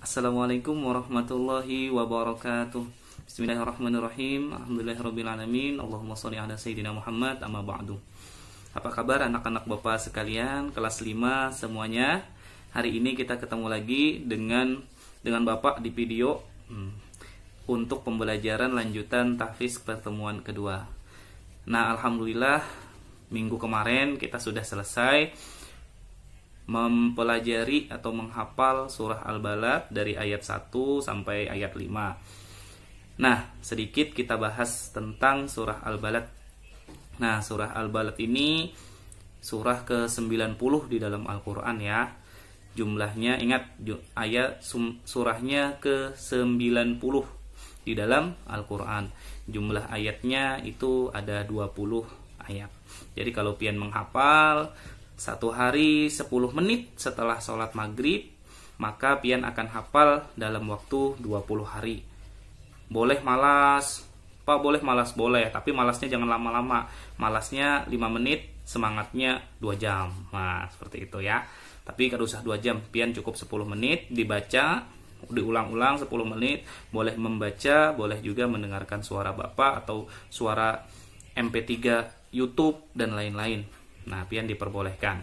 Assalamualaikum warahmatullahi wabarakatuh. Bismillahirrahmanirrahim. Alhamdulillahirrabbilalamin. Allahumma sholli ala sayyidina Muhammad, amma ba'du. Apa kabar anak-anak Bapak sekalian kelas 5 semuanya? Hari ini kita ketemu lagi dengan Bapak di video untuk pembelajaran lanjutan tahfiz pertemuan kedua. Nah, alhamdulillah minggu kemarin kita sudah selesai mempelajari atau menghafal surah Al-Balad dari ayat 1 sampai ayat 5. Nah, sedikit kita bahas tentang surah Al-Balad. Nah, surah Al-Balad ini surah ke-90 di dalam Al-Quran ya. Jumlahnya, ingat, surahnya ke-90 di dalam Al-Quran. Jumlah ayatnya itu ada 20 ayat. Jadi kalau pian menghafal satu hari 10 menit setelah sholat maghrib, maka pian akan hafal dalam waktu 20 hari. Boleh malas, Pak, boleh malas, boleh, tapi malasnya jangan lama-lama. Malasnya 5 menit, semangatnya 2 jam. Nah, seperti itu ya. Tapi kalau usah 2 jam, pian cukup 10 menit dibaca, diulang-ulang 10 menit. Boleh membaca, boleh juga mendengarkan suara Bapak atau suara MP3 YouTube dan lain-lain. Nah, pian diperbolehkan.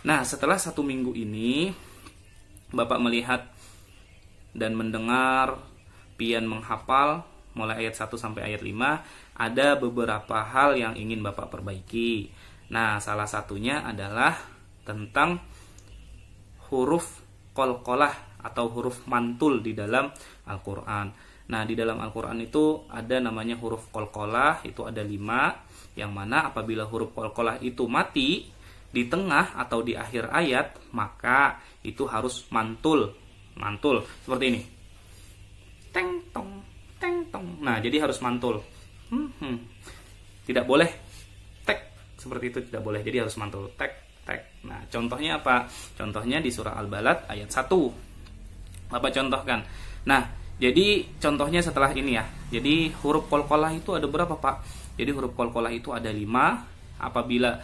Nah, setelah 1 minggu ini Bapak melihat dan mendengar pian menghafal mulai ayat 1 sampai ayat 5, ada beberapa hal yang ingin Bapak perbaiki. Nah, salah satunya adalah tentang huruf qalqalah atau huruf mantul di dalam Al-Quran. Nah, di dalam Al-Quran itu ada namanya huruf qalqalah, itu ada 5, yang mana apabila huruf qalqalah itu mati di tengah atau di akhir ayat, maka itu harus mantul. Mantul seperti ini. Teng tong, teng tong. Nah, jadi harus mantul. Tidak boleh tek seperti itu, tidak boleh. Jadi harus mantul, tek tek. Nah, contohnya apa? Contohnya di surah Al-Balad ayat 1. Bapak contohkan. Nah, jadi contohnya setelah ini ya. Jadi huruf qalqalah itu ada berapa, Pak? Jadi huruf qalqalah itu ada 5. Apabila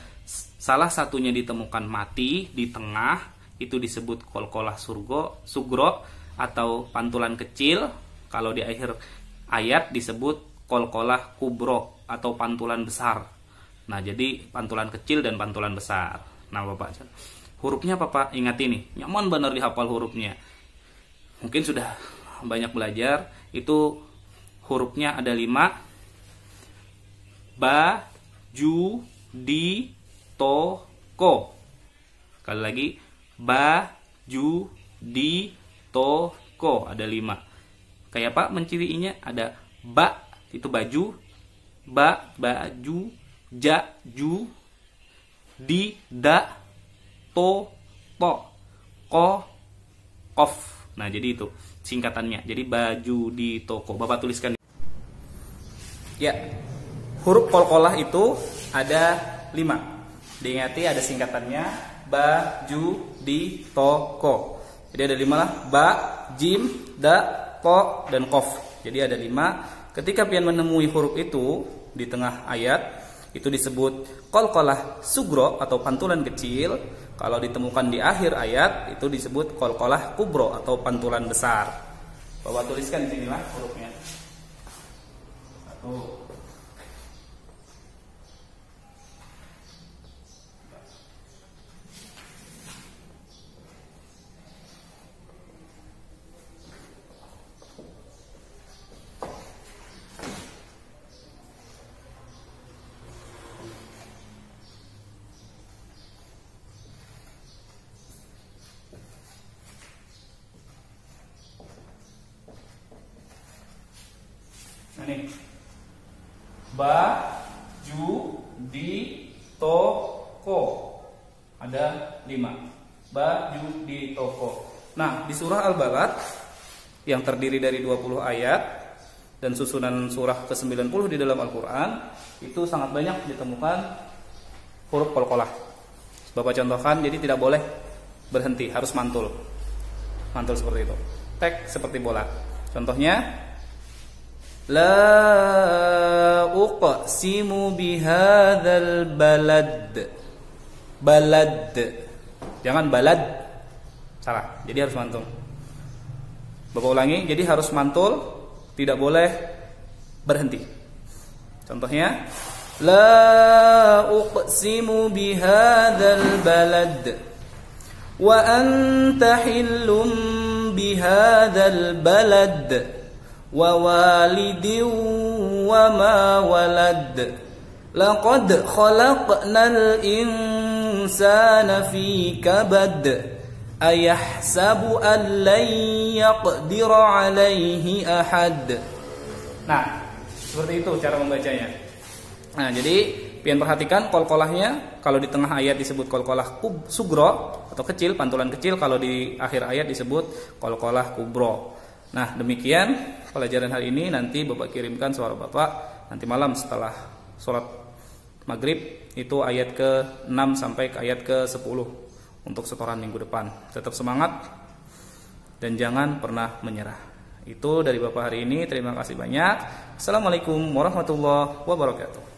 salah satunya ditemukan mati di tengah, itu disebut qalqalah sugro atau pantulan kecil. Kalau di akhir ayat disebut qalqalah kubro atau pantulan besar. Nah, jadi pantulan kecil dan pantulan besar. Nah, Bapak, hurufnya apa, Pak? Ingat ini, nyaman benar dihafal hurufnya. Mungkin sudah banyak belajar. Itu hurufnya ada 5. Ba, ju, di, to, ko. Sekali lagi, ba, ju, di, to, ko. Ada 5. Kayak Pak menciriinya ada ba, itu baju, ba, baju, ja, ju, di, da, to, to, ko, kof. Nah, jadi itu singkatannya. Jadi baju di toko. Bapak tuliskan. Ya, huruf qalqalah itu ada 5. Diingati ada singkatannya baju di toko. Jadi ada 5 lah. Ba, jim, da, to, dan kof. Jadi ada 5. Ketika pian menemui huruf itu di tengah ayat, itu disebut qalqalah sugro atau pantulan kecil. Kalau ditemukan di akhir ayat, itu disebut qalqalah kubro atau pantulan besar. Bapak tuliskan di sini lah hurufnya. 1. Ini ba, ju, di, to, ko. Ada 5. Ba, ju, di, to, ko. Nah, di surah Al-Balad yang terdiri dari 20 ayat dan susunan surah ke-90 di dalam Al-Quran, itu sangat banyak ditemukan huruf qalqalah. Bapak contohkan, jadi tidak boleh berhenti, harus mantul. Mantul seperti itu. Tek seperti bola. Contohnya, la uqsimu bihadzal balad. Balad. Jangan balad. Salah. Jadi harus mantul. Bapak ulangi, jadi harus mantul, tidak boleh berhenti. Contohnya, la uqsimu bihadzal balad wa anta hillum bihadzal balad wa walidin wa ma walad laqad khalaqnal insana fi kabad ayahsabu an lan yaqdira alaihi ahad. Nah, seperti itu cara membacanya. Nah, jadi pian perhatikan qalqalahnya. Kalau di tengah ayat disebut qalqalah sugro atau kecil, pantulan kecil. Kalau di akhir ayat disebut qalqalah kubro. Nah, demikian pelajaran hari ini. Nanti Bapak kirimkan suara Bapak nanti malam setelah sholat maghrib, itu ayat ke-6 sampai ke ayat ke-10 untuk setoran minggu depan. Tetap semangat dan jangan pernah menyerah. Itu dari Bapak hari ini. Terima kasih banyak. Assalamualaikum warahmatullahi wabarakatuh.